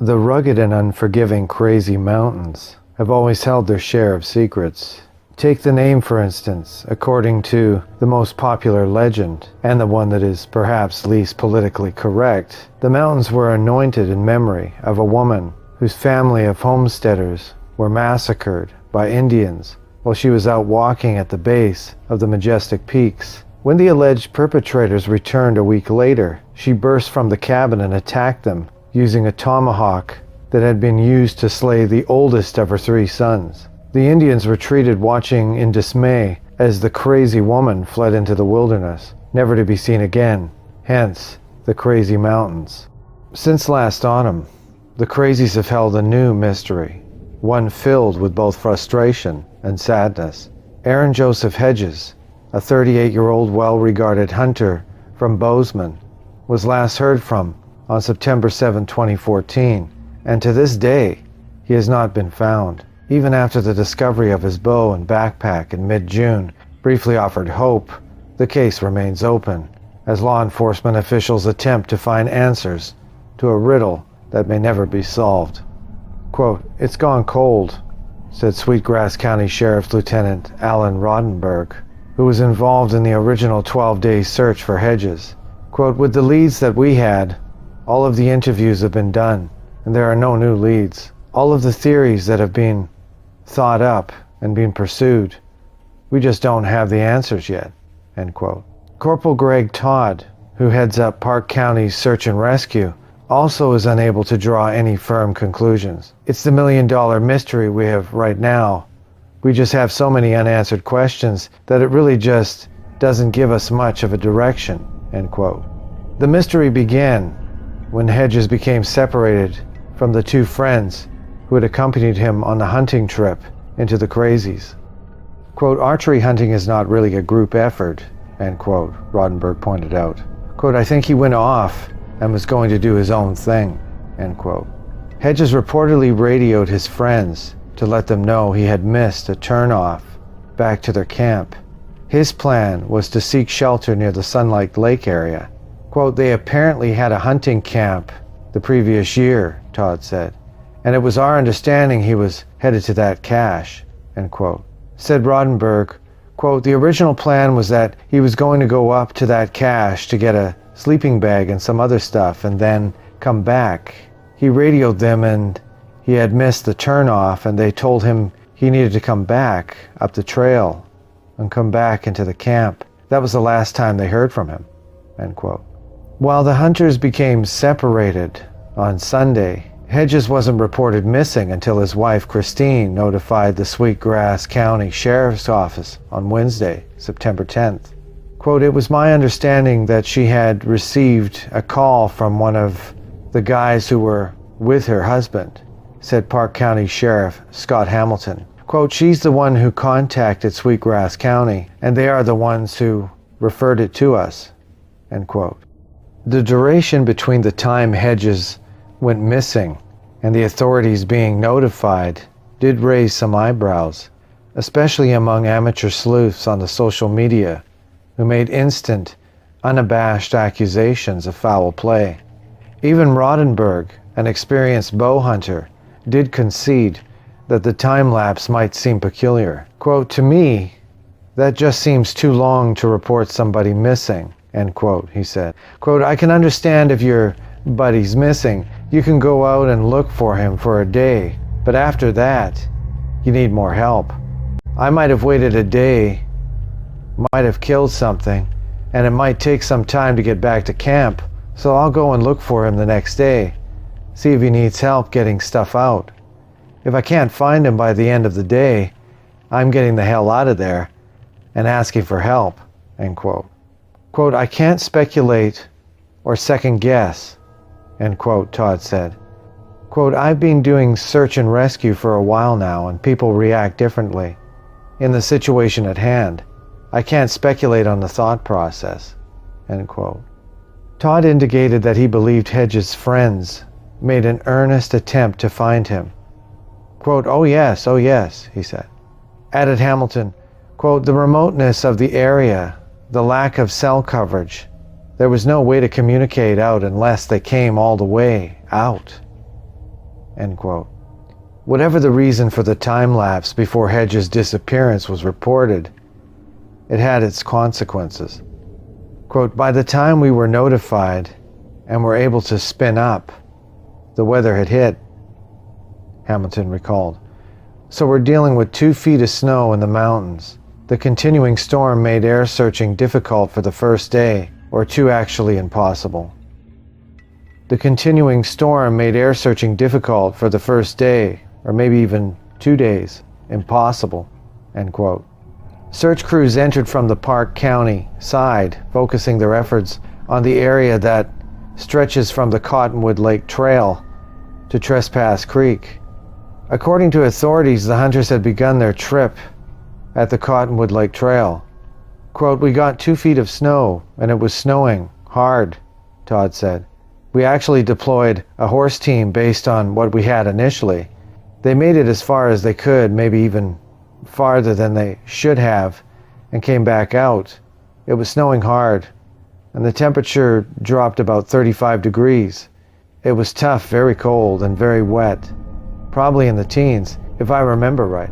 The rugged and unforgiving Crazy Mountains have always held their share of secrets. Take the name, for instance, according to the most popular legend, and the one that is perhaps least politically correct. The mountains were anointed in memory of a woman whose family of homesteaders were massacred by Indians while she was out walking at the base of the majestic peaks. When the alleged perpetrators returned a week later, she burst from the cabin and attacked them using a tomahawk that had been used to slay the oldest of her 3 sons. The Indians retreated, watching in dismay as the crazy woman fled into the wilderness, never to be seen again, hence the Crazy Mountains. Since last autumn, the Crazies have held a new mystery, one filled with both frustration and sadness. Aaron Joseph Hedges, a 38-year-old well-regarded hunter from Bozeman, was last heard from on September 7, 2014, and to this day, he has not been found. Even after the discovery of his bow and backpack in mid-June briefly offered hope, the case remains open as law enforcement officials attempt to find answers to a riddle that may never be solved. Quote, "It's gone cold," said Sweetgrass County Sheriff's Lieutenant Alan Rodenberg, who was involved in the original 12-day search for Hedges. Quote, "With the leads that we had, all of the interviews have been done, and there are no new leads. All of the theories that have been thought up and being pursued, we just don't have the answers yet," end quote. Corporal Greg Todd, who heads up Park County's search and rescue, also is unable to draw any firm conclusions. "It's the million-dollar mystery we have right now. We just have so many unanswered questions that it really just doesn't give us much of a direction," end quote. The mystery began when Hedges became separated from the 2 friends who had accompanied him on the hunting trip into the Crazies. Quote, "Archery hunting is not really a group effort," end quote, Rodenberg pointed out. Quote, "I think he went off and was going to do his own thing," end quote. Hedges reportedly radioed his friends to let them know he had missed a turnoff back to their camp. His plan was to seek shelter near the Sunlight Lake area. Quote, "They apparently had a hunting camp the previous year," Todd said, "and it was our understanding he was headed to that cache," end quote. Said Rodenberg, quote, "The original plan was that he was going to go up to that cache to get a sleeping bag and some other stuff and then come back. He radioed them and he had missed the turnoff, and they told him he needed to come back up the trail and come back into the camp. That was the last time they heard from him," end quote. While the hunters became separated on Sunday, Hedges wasn't reported missing until his wife Christine notified the Sweetgrass County Sheriff's Office on Wednesday, September 10th. Quote, "It was my understanding that she had received a call from one of the guys who were with her husband," said Park County Sheriff Scott Hamilton. Quote, "She's the one who contacted Sweetgrass County, and they are the ones who referred it to us," end quote. The duration between the time Hedges went missing and the authorities being notified did raise some eyebrows, especially among amateur sleuths on the social media who made instant, unabashed accusations of foul play. Even Rodenberg, an experienced bow hunter, did concede that the time lapse might seem peculiar. Quote, "To me, that just seems too long to report somebody missing," end quote, he said. Quote, "I can understand if your buddy's missing, you can go out and look for him for a day, but after that, you need more help. I might have waited a day, might have killed something, and it might take some time to get back to camp, so I'll go and look for him the next day, see if he needs help getting stuff out. If I can't find him by the end of the day, I'm getting the hell out of there and asking for help," end quote. Quote, "I can't speculate or second guess," end quote, Todd said. Quote, "I've been doing search and rescue for a while now, and people react differently. In the situation at hand, I can't speculate on the thought process," end quote. Todd indicated that he believed Hedges' friends made an earnest attempt to find him. Quote, oh yes, he said. Added Hamilton, quote, "The remoteness of the area, the lack of cell coverage, there was no way to communicate out unless they came all the way out," end quote. Whatever the reason for the time lapse before Hedges' disappearance was reported, it had its consequences. Quote, by the time we were notified and were able to spin up, the weather had hit, Hamilton recalled. So we're dealing with 2 feet of snow in the mountains. The continuing storm made air searching difficult for the first day, or 2 actually impossible. The continuing storm made air searching difficult for the first day, or maybe even 2 days, impossible, end quote. Search crews entered from the Park County side, focusing their efforts on the area that stretches from the Cottonwood Lake Trail to Trespass Creek. According to authorities, the hunters had begun their trip at the Cottonwood Lake Trail. Quote, we got 2 feet of snow, and it was snowing hard, Todd said. We actually deployed a horse team based on what we had initially. They made it as far as they could, maybe even farther than they should have, and came back out. It was snowing hard, and the temperature dropped about 35 degrees. It was tough, very cold, and very wet. Probably in the teens, if I remember right.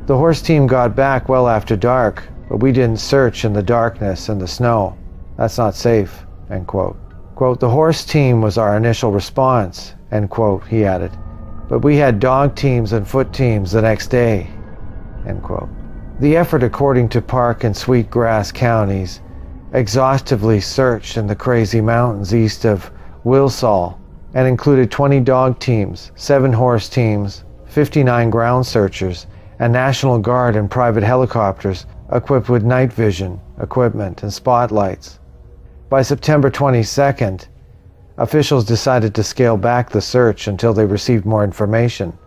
The horse team got back well after dark, but we didn't search in the darkness and the snow. That's not safe, end quote. Quote, the horse team was our initial response, end quote, he added. But we had dog teams and foot teams the next day, end quote. The effort, according to Park and Sweetgrass counties, exhaustively searched in the Crazy Mountains east of Wilsall and included 20 dog teams, 7 horse teams, 59 ground searchers, and National Guard and private helicopters equipped with night vision equipment and spotlights. By September 22nd, officials decided to scale back the search until they received more information.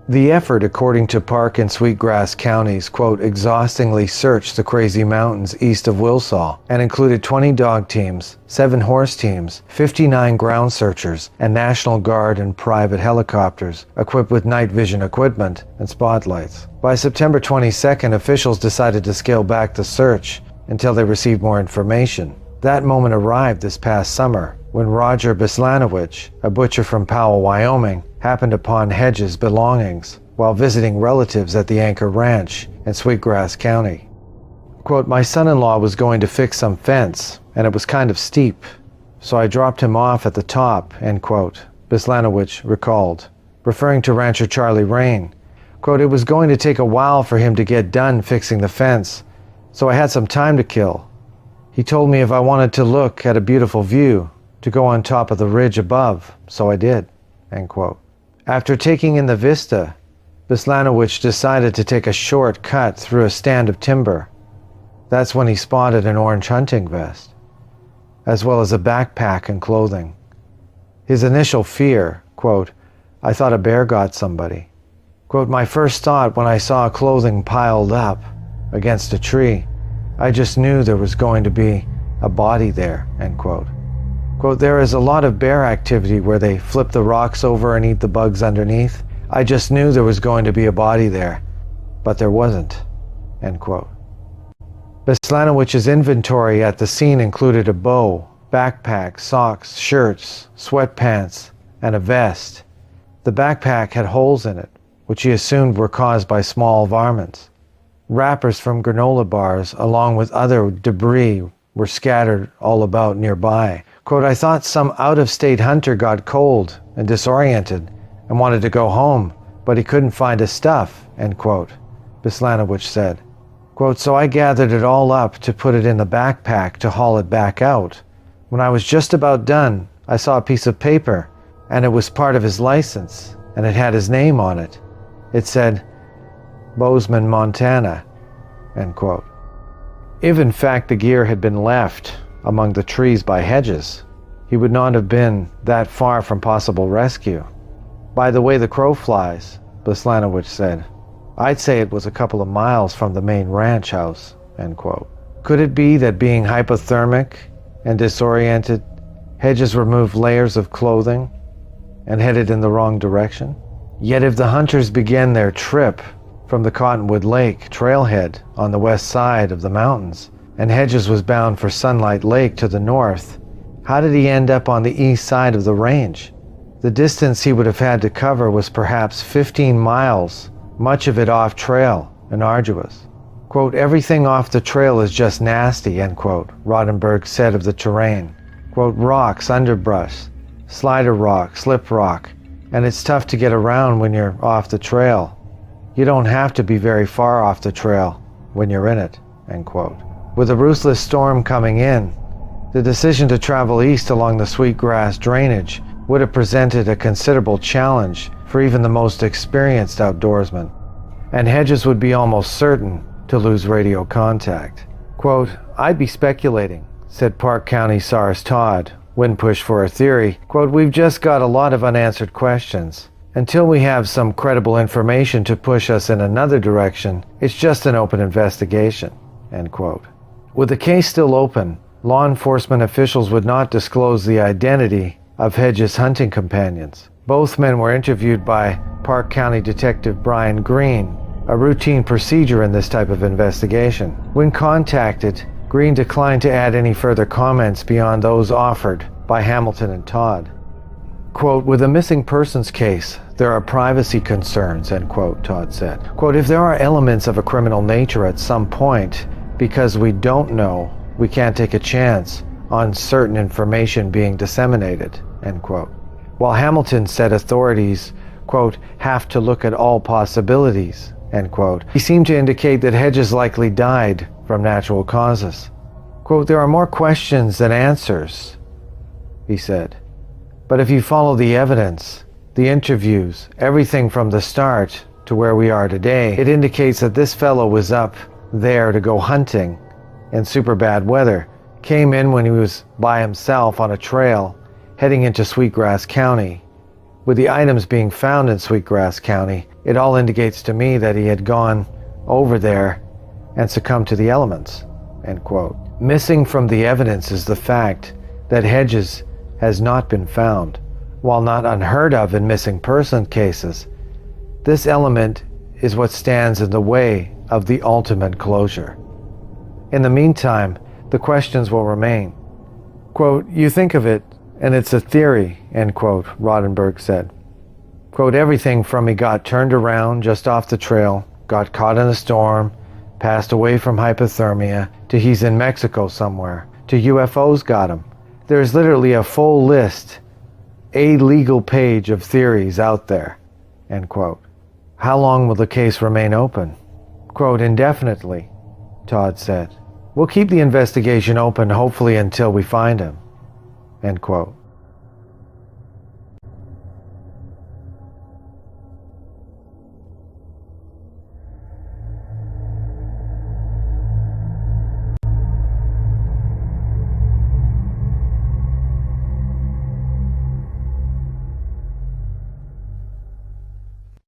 The effort, according to Park and Sweetgrass counties, quote, exhaustingly searched the Crazy Mountains east of Wilsall and included 20 dog teams, 7 horse teams, 59 ground searchers, and National Guard and private helicopters equipped with night vision equipment and spotlights. By September 22nd, officials decided to scale back the search until they received more information. That moment arrived this past summer when Roger Bislanowicz, a butcher from Powell, Wyoming, happened upon Hedges' belongings while visiting relatives at the Anchor Ranch in Sweetgrass County. Quote, my son-in-law was going to fix some fence, and it was kind of steep, so I dropped him off at the top, end quote, Bislanowicz recalled, referring to rancher Charlie Rain. Quote, it was going to take a while for him to get done fixing the fence, so I had some time to kill. He told me if I wanted to look at a beautiful view, to go on top of the ridge above, so I did, end quote. After taking in the vista, Bislanowicz decided to take a short cut through a stand of timber. That's when he spotted an orange hunting vest, as well as a backpack and clothing. His initial fear, quote, I thought a bear got somebody. Quote, my first thought when I saw clothing piled up against a tree, I just knew there was going to be a body there, end quote. Quote, there is a lot of bear activity where they flip the rocks over and eat the bugs underneath. I just knew there was going to be a body there, but there wasn't, end quote. Bislanowicz's inventory at the scene included a bow, backpack, socks, shirts, sweatpants, and a vest. The backpack had holes in it, which he assumed were caused by small varmints. Wrappers from granola bars, along with other debris, were scattered all about nearby. Quote, I thought some out-of-state hunter got cold and disoriented and wanted to go home, but he couldn't find his stuff, end quote, Bislanowicz said. Quote, so I gathered it all up to put it in the backpack to haul it back out. When I was just about done, I saw a piece of paper, and it was part of his license, and it had his name on it. It said, Bozeman, Montana, end quote. If in fact the gear had been left among the trees by Hedges, he would not have been that far from possible rescue. By the way the crow flies, Bislanowicz said, I'd say it was a couple of miles from the main ranch house, end quote. Could it be that being hypothermic and disoriented, Hedges removed layers of clothing and headed in the wrong direction? Yet if the hunters began their trip from the Cottonwood Lake trailhead on the west side of the mountains, and Hedges was bound for Sunlight Lake to the north, how did he end up on the east side of the range? The distance he would have had to cover was perhaps 15 miles, much of it off trail and arduous. Quote, everything off the trail is just nasty, end quote, Roddenberry said of the terrain. Quote, rocks, underbrush, slider rock, slip rock, and it's tough to get around when you're off the trail. You don't have to be very far off the trail when you're in it, end quote. With a ruthless storm coming in, the decision to travel east along the Sweetgrass drainage would have presented a considerable challenge for even the most experienced outdoorsman, and Hedges would be almost certain to lose radio contact. Quote, I'd be speculating, said Park County SARS Todd, when pushed for a theory. Quote, we've just got a lot of unanswered questions. Until we have some credible information to push us in another direction, it's just an open investigation, end quote. With the case still open, law enforcement officials would not disclose the identity of Hedges' hunting companions. Both men were interviewed by Park County Detective Brian Green, a routine procedure in this type of investigation. When contacted, Green declined to add any further comments beyond those offered by Hamilton and Todd. Quote, with a missing persons case, there are privacy concerns, end quote, Todd said. Quote, if there are elements of a criminal nature at some point, because we don't know, we can't take a chance on certain information being disseminated, end quote. While Hamilton said authorities, quote, have to look at all possibilities, end quote, he seemed to indicate that Hedges likely died from natural causes. Quote, there are more questions than answers, he said. But if you follow the evidence, the interviews, everything from the start to where we are today, it indicates that this fellow was up there to go hunting in super bad weather, came in when he was by himself on a trail heading into Sweetgrass County. With the items being found in Sweetgrass County, it all indicates to me that he had gone over there and succumbed to the elements, end quote. Missing from the evidence is the fact that Hedges has not been found. While not unheard of in missing person cases, this element is what stands in the way of the ultimate closure. In the meantime, the questions will remain. Quote, you think of it, and it's a theory, end quote, Roddenberry said. Quote, everything from he got turned around just off the trail, got caught in a storm, passed away from hypothermia, to he's in Mexico somewhere, to UFOs got him. There's literally a full list, a legal page of theories out there, end quote. How long will the case remain open? Quote, indefinitely, Todd said. We'll keep the investigation open hopefully until we find him, end quote.